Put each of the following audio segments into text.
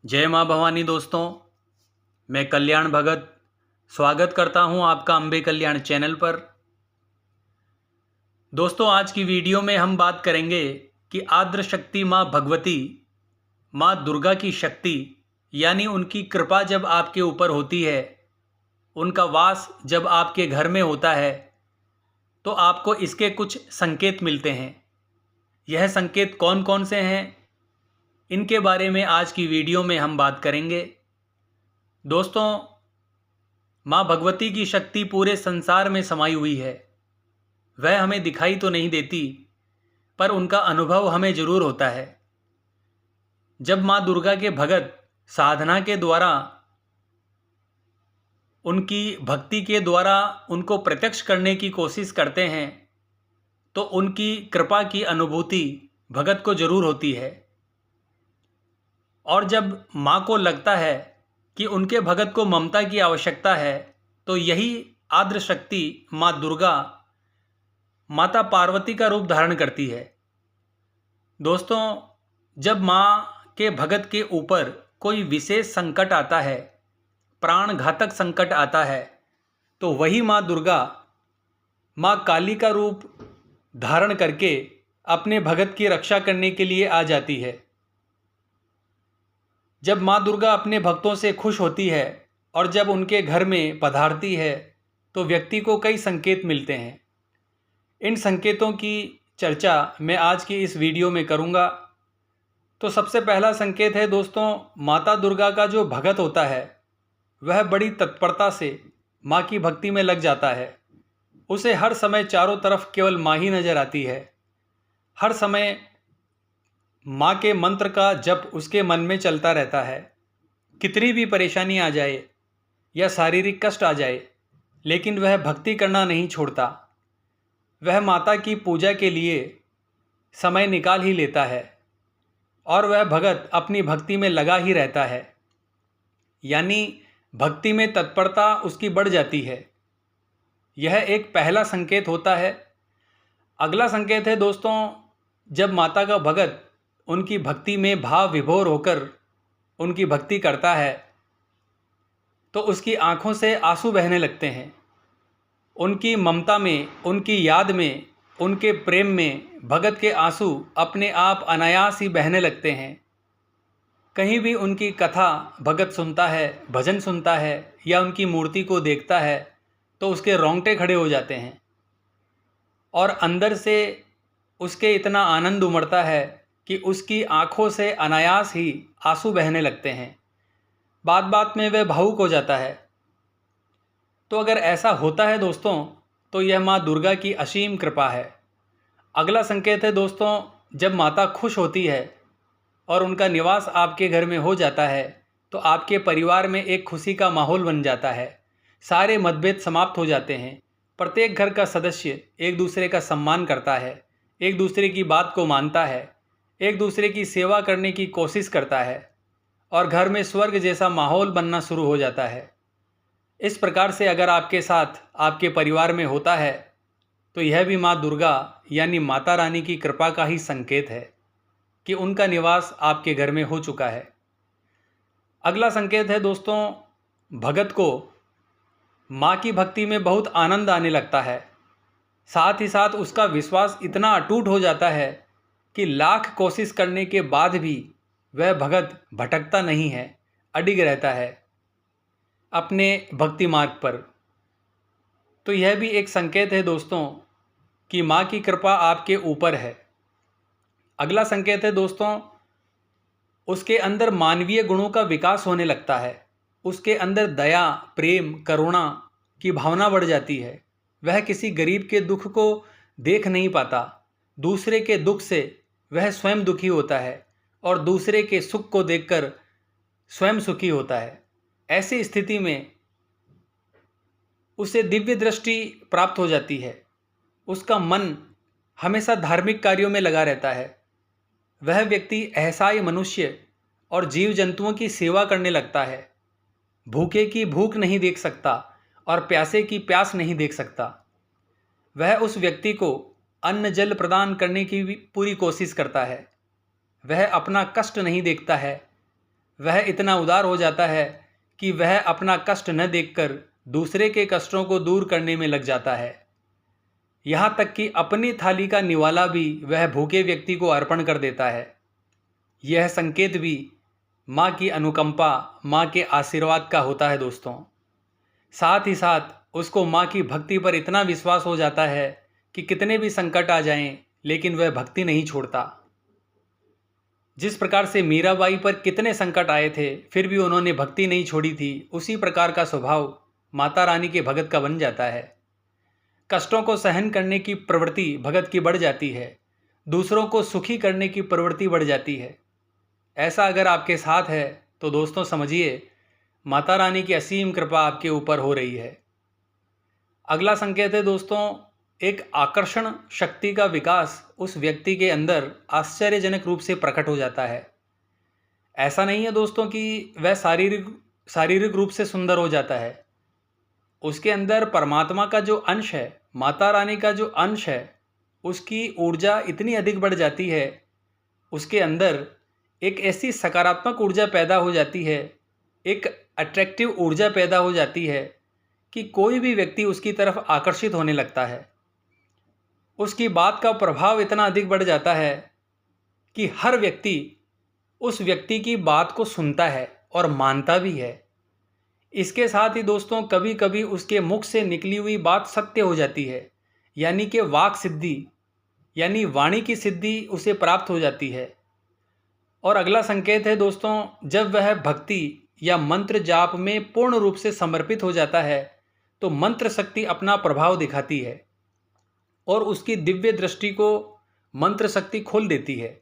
जय माँ भवानी दोस्तों, मैं कल्याण भगत स्वागत करता हूँ आपका अम्बे कल्याण चैनल पर। दोस्तों, आज की वीडियो में हम बात करेंगे कि आद्र शक्ति माँ भगवती, माँ दुर्गा की शक्ति यानी उनकी कृपा जब आपके ऊपर होती है, उनका वास जब आपके घर में होता है, तो आपको इसके कुछ संकेत मिलते हैं। यह संकेत कौन कौन से हैं, इनके बारे में आज की वीडियो में हम बात करेंगे। दोस्तों, माँ भगवती की शक्ति पूरे संसार में समाई हुई है। वह हमें दिखाई तो नहीं देती, पर उनका अनुभव हमें जरूर होता है। जब माँ दुर्गा के भगत साधना के द्वारा, उनकी भक्ति के द्वारा उनको प्रत्यक्ष करने की कोशिश करते हैं, तो उनकी कृपा की अनुभूति भगत को जरूर होती है। और जब माँ को लगता है कि उनके भगत को ममता की आवश्यकता है, तो यही आद्र शक्ति माँ दुर्गा माता पार्वती का रूप धारण करती है। दोस्तों, जब माँ के भगत के ऊपर कोई विशेष संकट आता है, प्राण घातक संकट आता है, तो वही माँ दुर्गा माँ काली का रूप धारण करके अपने भगत की रक्षा करने के लिए आ जाती है। जब माँ दुर्गा अपने भक्तों से खुश होती है और जब उनके घर में पधारती है, तो व्यक्ति को कई संकेत मिलते हैं। इन संकेतों की चर्चा मैं आज की इस वीडियो में करूंगा। तो सबसे पहला संकेत है दोस्तों, माता दुर्गा का जो भगत होता है, वह बड़ी तत्परता से माँ की भक्ति में लग जाता है। उसे हर समय चारों तरफ केवल माँ ही नजर आती है। हर समय माँ के मंत्र का जप उसके मन में चलता रहता है। कितनी भी परेशानी आ जाए या शारीरिक कष्ट आ जाए, लेकिन वह भक्ति करना नहीं छोड़ता। वह माता की पूजा के लिए समय निकाल ही लेता है और वह भगत अपनी भक्ति में लगा ही रहता है, यानी भक्ति में तत्परता उसकी बढ़ जाती है। यह एक पहला संकेत होता है। अगला संकेत है दोस्तों, जब माता का भगत उनकी भक्ति में भाव विभोर होकर उनकी भक्ति करता है, तो उसकी आंखों से आंसू बहने लगते हैं। उनकी ममता में, उनकी याद में, उनके प्रेम में भगत के आंसू अपने आप अनायास ही बहने लगते हैं। कहीं भी उनकी कथा भगत सुनता है, भजन सुनता है या उनकी मूर्ति को देखता है, तो उसके रोंगटे खड़े हो जाते हैं और अंदर से उसके इतना आनंद उमड़ता है कि उसकी आंखों से अनायास ही आंसू बहने लगते हैं। बात बात में वह भावुक हो जाता है। तो अगर ऐसा होता है दोस्तों, तो यह माँ दुर्गा की असीम कृपा है। अगला संकेत है दोस्तों, जब माता खुश होती है और उनका निवास आपके घर में हो जाता है, तो आपके परिवार में एक खुशी का माहौल बन जाता है। सारे मतभेद समाप्त हो जाते हैं। प्रत्येक घर का सदस्य एक दूसरे का सम्मान करता है, एक दूसरे की बात को मानता है, एक दूसरे की सेवा करने की कोशिश करता है और घर में स्वर्ग जैसा माहौल बनना शुरू हो जाता है। इस प्रकार से अगर आपके साथ आपके परिवार में होता है, तो यह भी माँ दुर्गा यानी माता रानी की कृपा का ही संकेत है कि उनका निवास आपके घर में हो चुका है। अगला संकेत है दोस्तों, भगत को माँ की भक्ति में बहुत आनंद आने लगता है। साथ ही साथ उसका विश्वास इतना अटूट हो जाता है कि लाख कोशिश करने के बाद भी वह भगत भटकता नहीं है, अडिग रहता है अपने भक्ति मार्ग पर। तो यह भी एक संकेत है दोस्तों कि माँ की कृपा आपके ऊपर है। अगला संकेत है दोस्तों, उसके अंदर मानवीय गुणों का विकास होने लगता है। उसके अंदर दया, प्रेम, करुणा की भावना बढ़ जाती है। वह किसी गरीब के दुख को देख नहीं पाता। दूसरे के दुख से वह स्वयं दुखी होता है और दूसरे के सुख को देखकर स्वयं सुखी होता है। ऐसी स्थिति में उसे दिव्य दृष्टि प्राप्त हो जाती है। उसका मन हमेशा धार्मिक कार्यों में लगा रहता है। वह व्यक्ति असहाय मनुष्य और जीव जंतुओं की सेवा करने लगता है। भूखे की भूख नहीं देख सकता और प्यासे की प्यास नहीं देख सकता। वह उस व्यक्ति को अन्न जल प्रदान करने की भी पूरी कोशिश करता है। वह अपना कष्ट नहीं देखता है, वह इतना उदार हो जाता है कि वह अपना कष्ट न देखकर दूसरे के कष्टों को दूर करने में लग जाता है। यहाँ तक कि अपनी थाली का निवाला भी वह भूखे व्यक्ति को अर्पण कर देता है। यह संकेत भी माँ की अनुकंपा, माँ के आशीर्वाद का होता है दोस्तों। साथ ही साथ उसको माँ की भक्ति पर इतना विश्वास हो जाता है कि कितने भी संकट आ जाएं, लेकिन वह भक्ति नहीं छोड़ता। जिस प्रकार से मीराबाई पर कितने संकट आए थे, फिर भी उन्होंने भक्ति नहीं छोड़ी थी, उसी प्रकार का स्वभाव माता रानी के भगत का बन जाता है। कष्टों को सहन करने की प्रवृत्ति भगत की बढ़ जाती है, दूसरों को सुखी करने की प्रवृत्ति बढ़ जाती है। ऐसा अगर आपके साथ है तो दोस्तों समझिए माता रानी की असीम कृपा आपके ऊपर हो रही है। अगला संकेत है दोस्तों, एक आकर्षण शक्ति का विकास उस व्यक्ति के अंदर आश्चर्यजनक रूप से प्रकट हो जाता है। ऐसा नहीं है दोस्तों कि वह शारीरिक रूप से सुंदर हो जाता है। उसके अंदर परमात्मा का जो अंश है, माता रानी का जो अंश है, उसकी ऊर्जा इतनी अधिक बढ़ जाती है, उसके अंदर एक ऐसी सकारात्मक ऊर्जा पैदा हो जाती है, एक अट्रैक्टिव ऊर्जा पैदा हो जाती है कि कोई भी व्यक्ति उसकी तरफ आकर्षित होने लगता है। उसकी बात का प्रभाव इतना अधिक बढ़ जाता है कि हर व्यक्ति उस व्यक्ति की बात को सुनता है और मानता भी है। इसके साथ ही दोस्तों कभी कभी उसके मुख से निकली हुई बात सत्य हो जाती है, यानी कि वाक सिद्धि यानी वाणी की सिद्धि उसे प्राप्त हो जाती है। और अगला संकेत है दोस्तों, जब वह भक्ति या मंत्र जाप में पूर्ण रूप से समर्पित हो जाता है तो मंत्र शक्ति अपना प्रभाव दिखाती है और उसकी दिव्य दृष्टि को मंत्र शक्ति खोल देती है,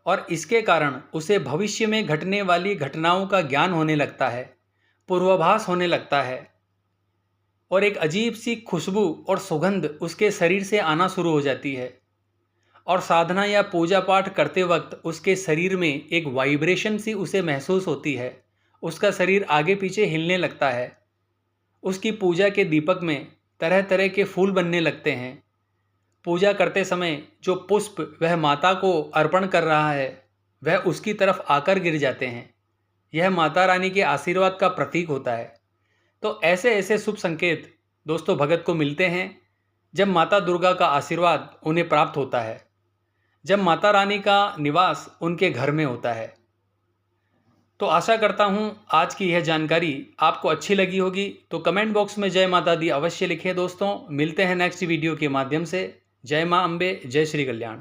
और इसके कारण उसे भविष्य में घटने वाली घटनाओं का ज्ञान होने लगता है, पूर्वाभास होने लगता है, और एक अजीब सी खुशबू और सुगंध उसके शरीर से आना शुरू हो जाती है। और साधना या पूजा पाठ करते वक्त उसके शरीर में एक वाइब्रेशन सी उसे महसूस होती है, उसका शरीर आगे पीछे हिलने लगता है। उसकी पूजा के दीपक में तरह तरह के फूल बनने लगते हैं। पूजा करते समय जो पुष्प वह माता को अर्पण कर रहा है वह उसकी तरफ आकर गिर जाते हैं। यह माता रानी के आशीर्वाद का प्रतीक होता है। तो ऐसे ऐसे शुभ संकेत दोस्तों भगत को मिलते हैं जब माता दुर्गा का आशीर्वाद उन्हें प्राप्त होता है, जब माता रानी का निवास उनके घर में होता है। तो आशा करता हूँ आज की यह जानकारी आपको अच्छी लगी होगी। तो कमेंट बॉक्स में जय माता दी अवश्य लिखें दोस्तों। मिलते हैं नेक्स्ट वीडियो के माध्यम से। जय माँ अम्बे, जय श्री कल्याण।